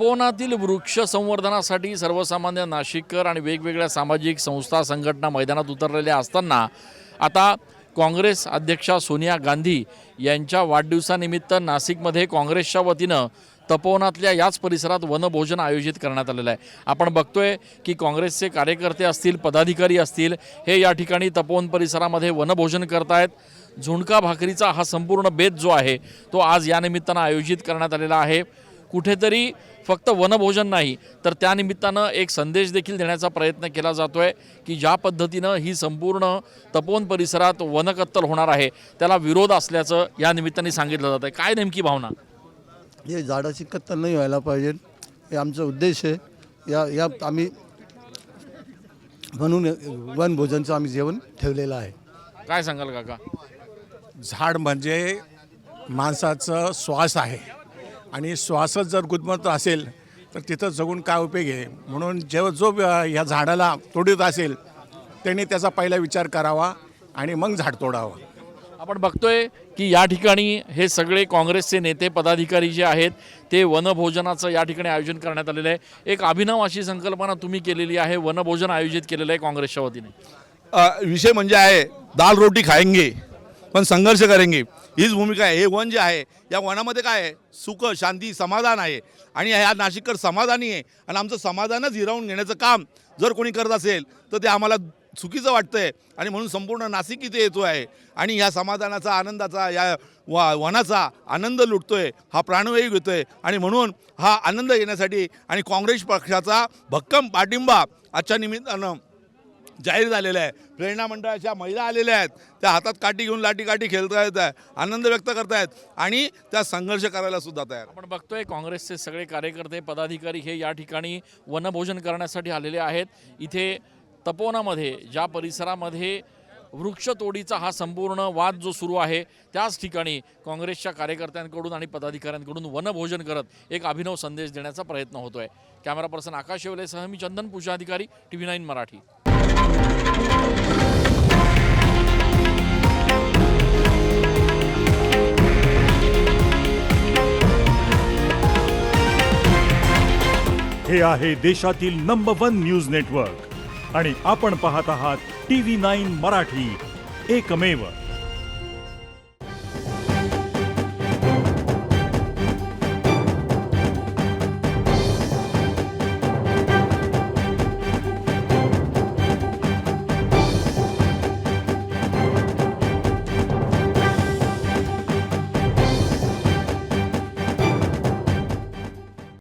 तपोवनातील वृक्ष संवर्धनासाठी सर्वसामान्य नाशिककर आणि वेगवेगळ्या सामाजिक संस्था संघटना मैदानात उतरलेल्या असताना आता काँग्रेस अध्यक्षा सोनिया गांधी यांच्या वाढदिवसानिमित्त नाशिकमध्ये काँग्रेसच्या वतीनं तपोवनातल्या याच परिसरात वनभोजन आयोजित करण्यात आलेलं आहे। आपण बघतोय की काँग्रेसचे कार्यकर्ते असतील, पदाधिकारी असतील, हे या ठिकाणी तपोवन परिसरामध्ये वनभोजन करतायत। झुणका भाकरीचा हा संपूर्ण बेत जो आहे तो आज या निमित्तानं आयोजित करण्यात आलेला आहे। कुठेतरी फक्त वनभोजन नाही तर त्यानिमित्तानं एक संदेश देखील देण्याचा प्रयत्न केला जातोय की ज्या पद्धतीनं ही संपूर्ण तपोवन परिसरात वनकत्तल होणार आहे त्याला विरोध असल्याचं या निमित्ताने सांगितलं जात आहे। काय नेमकी भावना? हे झाडाची कत्तल नाही व्हायला पाहिजे, हे आमचा उद्देश आहे। या आम्ही म्हणून वनभोजनचं आम्ही जेवण ठेवलेलं आहे। काय सांगाल काका? झाड म्हणजे माणसाचं श्वास आहे आणि श्वासच जर गुदमरत असेल तर तिथं जगून काय उपयोग आहे। म्हणून जो या झाडाला तोडीत असेल त्याने त्याचा पहिला विचार करावा आणि मग झाड तोडावं। आपण बघतोय की या ठिकाणी हे सगळे काँग्रेसचे नेते पदाधिकारी जे आहेत ते वनभोजनाचं या ठिकाणी आयोजन करण्यात आलेलं आहे। एक अभिनव अशी संकल्पना तुम्ही केलेली आहे, वनभोजन आयोजित केलेलं आहे काँग्रेसच्या वतीने। विषय म्हणजे आहे दाल रोटी खाएंगे पण संघर्ष करेंगे, हीच भूमिका आहे। हे वन जे आहे या वनामध्ये काय आहे, सुख शांती समाधान आहे आणि ह्या नाशिककर समाधानी आहे आणि आमचं समाधानच हिरावून घेण्याचं काम जर कोणी करत असेल तर ते आम्हाला चुकीचं वाटतंय आणि म्हणून संपूर्ण नाशिक इथे येतो आहे आणि ह्या समाधानाचा आनंदाचा या वनाचा आनंद लुटतोय, हा प्राणवायू घेतोय आणि म्हणून हा आनंद घेण्यासाठी आणि काँग्रेस पक्षाचा भक्कम पाठिंबा आजच्या निमित्तानं जाहीर झालेलं आहे। प्रेरणा मंडळाच्या महिला आलेल्या आहेत, त्या हातात काठी घेऊन लाठी खेळता येत आहे, आनंद व्यक्त करतायत आणि त्या संघर्ष करायला सुद्धा तयार। आपण बघतोय काँग्रेसचे सगळे कार्यकर्ते पदाधिकारी हे या ठिकाणी वनभोजन करण्यासाठी आलेले आहेत। इथे तपोवनामध्ये ज्या परिसरामध्ये वृक्षतोडीचा हा संपूर्ण वाद जो सुरू आहे त्याच ठिकाणी काँग्रेसच्या कार्यकर्त्यांकडून आणि पदाधिकाऱ्यांकडून वनभोजन करत एक अभिनव संदेश देण्याचा प्रयत्न होतोय। कॅमेरा पर्सन आकाश शेवलेसह मी चंदन पूजा अधिकारी, TV9 मराठी। हे आहे देशातील नंबर 1 न्यूज नेटवर्क आणि आपण पाहत आहात TV9 मराठी, एकमेव।